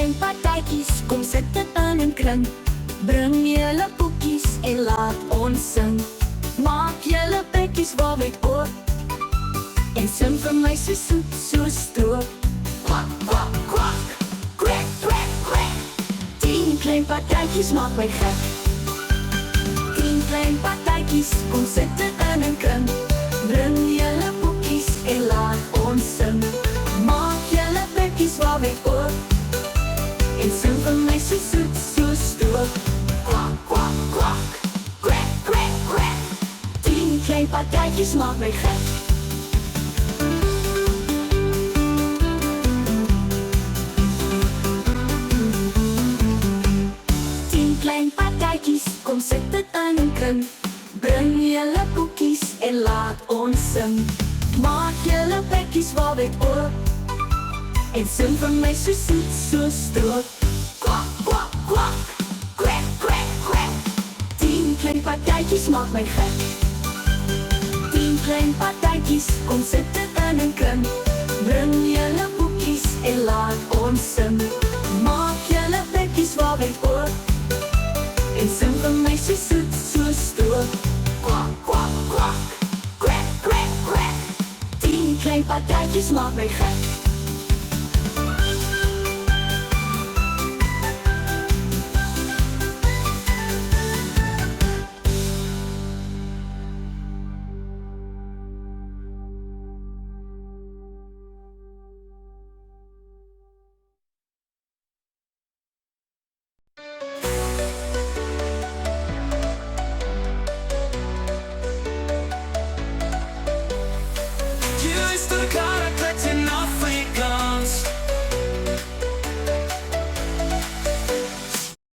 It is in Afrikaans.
klein partytjies, kom sit dit in 'n kring. Bring julle boekies en laat ons sing. Maak julle bekkies waarmee oor en sing vir my so soet, so stroop. Kwak, kwak, kwak, kwek, kwek, kwek. 10 klein partytjies maak my gek. 10 klein partytjies, kom sit dit in 'n kring. Bring julle boekies en laat ons sing. Maak julle bekkies waarmee oor en sing vir my so soet, so stroop. Kwak, kwak, kwak, kwek, kwek, kwek. 10 klein partytjies maak my gek. 10 klein partytjies, kom sit dit in 'n kring. Bring julle boekies en laat ons sing. Maak julle bekkies waarmee oor en sing vir my so soet, so stroop. Kwak, kwak, kwak, kwek, kwek, kwek. 10 klein partytjies maak my gek. 10 klein partytjies, kom sit dit in 'n kring. Bring julle boekies en laat ons sing. Maak julle bekkies waarmee oor en sing vir my so soet, so stroop. Kwak, kwak, kwak, kwek, kwek, kwek. 10 klein partytjies maak my gek. You used to cut a